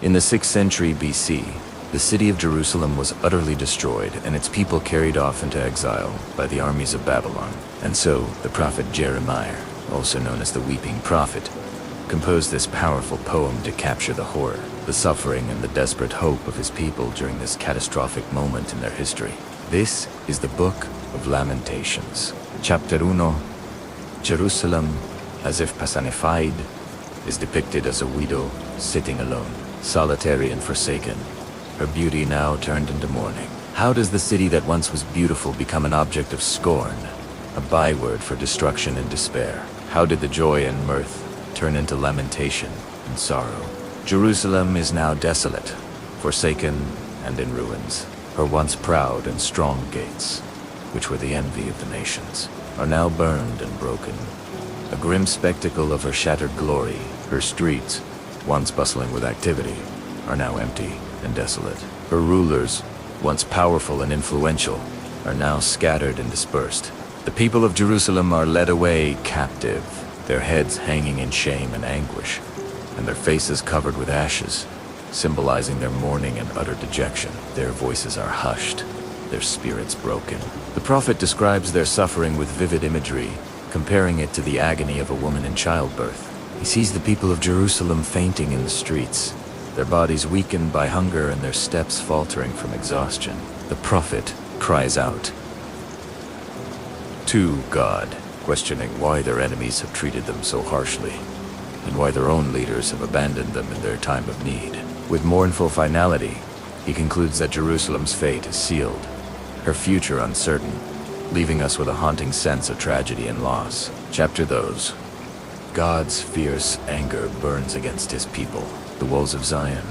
In the 6th century BC, the city of Jerusalem was utterly destroyed and its people carried off into exile by the armies of Babylon. And so, the prophet Jeremiah, also known as the Weeping Prophet, composed this powerful poem to capture the horror, the suffering, and the desperate hope of his people during this catastrophic moment in their history. This is the Book of Lamentations. Chapter 1. Jerusalem, as if personified, is depicted as a widow sitting alone, solitary and forsaken, her beauty now turned into mourning. How does the city that once was beautiful become an object of scorn, a byword for destruction and despair? How did the joy and mirth turn into lamentation and sorrow? Jerusalem is now desolate, forsaken and in ruins. Her once proud and strong gates, which were the envy of the nations, are now burned and broken. A grim spectacle of her shattered glory, her streets, once bustling with activity, are now empty and desolate. Her rulers, once powerful and influential, are now scattered and dispersed. The people of Jerusalem are led away captive, their heads hanging in shame and anguish, and their faces covered with ashes, symbolizing their mourning and utter dejection. Their voices are hushed, their spirits broken. The prophet describes their suffering with vivid imagery, comparing it to the agony of a woman in childbirth. He sees the people of Jerusalem fainting in the streets, their bodies weakened by hunger and their steps faltering from exhaustion. The prophet cries out to God, questioning why their enemies have treated them so harshly, and why their own leaders have abandoned them in their time of need. With mournful finality, he concludes that Jerusalem's fate is sealed, her future uncertain, leaving us with a haunting sense of tragedy and loss. Chapter those. God's fierce anger burns against his people. The walls of Zion,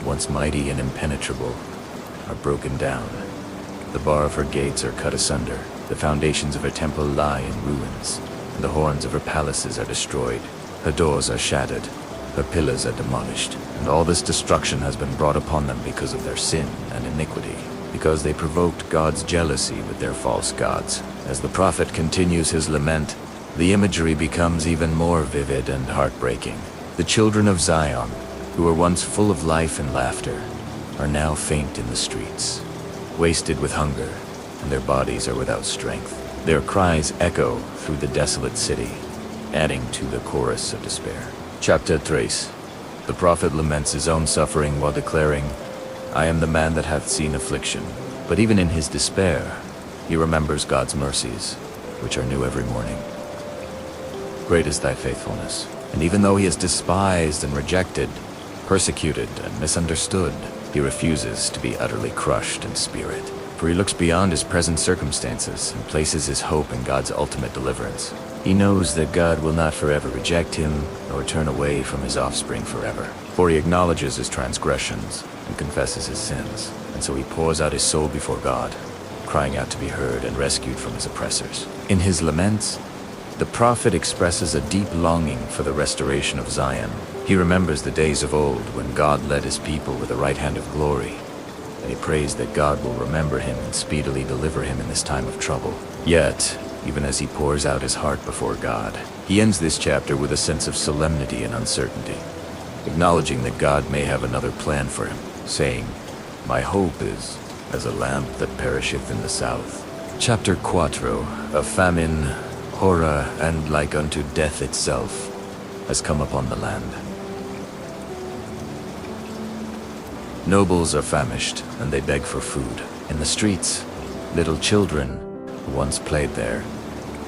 once mighty and impenetrable, are broken down. The bar of her gates are cut asunder. The foundations of her temple lie in ruins, and the horns of her palaces are destroyed. Her doors are shattered, her pillars are demolished, and all this destruction has been brought upon them because of their sin and iniquity, because they provoked God's jealousy with their false gods. As the prophet continues his lament, the imagery becomes even more vivid and heartbreaking. The children of Zion, who were once full of life and laughter, are now faint in the streets, wasted with hunger, and their bodies are without strength. Their cries echo through the desolate city, adding to the chorus of despair. Chapter 3. The prophet laments his own suffering while declaring, I am the man that hath seen affliction. But even in his despair, he remembers God's mercies, which are new every morning. Great is thy faithfulness. And even though he is despised and rejected, persecuted and misunderstood, he refuses to be utterly crushed in spirit. For he looks beyond his present circumstances and places his hope in God's ultimate deliverance. He knows that God will not forever reject him, nor turn away from his offspring forever. For he acknowledges his transgressions and confesses his sins, and so he pours out his soul before God, crying out to be heard and rescued from his oppressors. In his laments, the prophet expresses a deep longing for the restoration of Zion. He remembers the days of old when God led his people with the right hand of glory, and he prays that God will remember him and speedily deliver him in this time of trouble. Yet, even as he pours out his heart before God, he ends this chapter with a sense of solemnity and uncertainty, acknowledging that God may have another plan for him, saying, My hope is as a lamp that perisheth in the south. Chapter 4. A famine, horror, and like unto death itself, has come upon the land. Nobles are famished, and they beg for food. In the streets, little children, who once played there,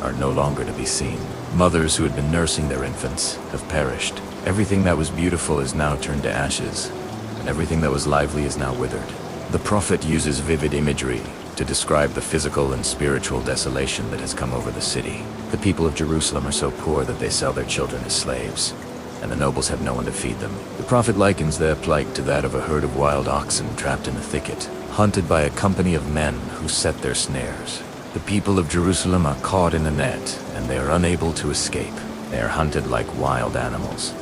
are no longer to be seen. Mothers who had been nursing their infants have perished. Everything that was beautiful is now turned to ashes, and everything that was lively is now withered. The prophet uses vivid imagery to describe the physical and spiritual desolation that has come over the city. The people of Jerusalem are so poor that they sell their children as slaves, and the nobles have no one to feed them. The prophet likens their plight to that of a herd of wild oxen trapped in a thicket, hunted by a company of men who set their snares. The people of Jerusalem are caught in a net, and they are unable to escape. They are hunted like wild animals,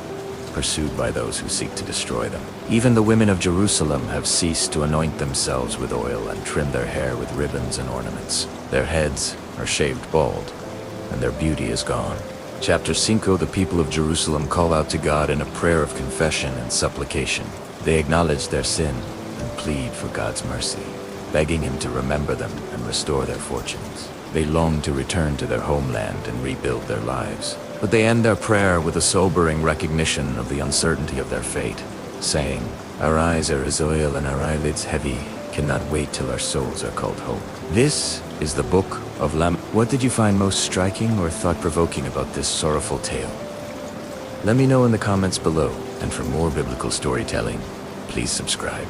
pursued by those who seek to destroy them. Even the women of Jerusalem have ceased to anoint themselves with oil and trim their hair with ribbons and ornaments. Their heads are shaved bald, and their beauty is gone. Chapter 5. The people of Jerusalem call out to God in a prayer of confession and supplication. They acknowledge their sin and plead for God's mercy, begging him to remember them and restore their fortunes. They long to return to their homeland and rebuild their lives. But they end their prayer with a sobering recognition of the uncertainty of their fate, saying, "Our eyes are as oil and our eyelids heavy, cannot wait till our souls are called home." This is the book of Lamentations. What did you find most striking or thought-provoking about this sorrowful tale? Let me know in the comments below, and for more biblical storytelling, please subscribe.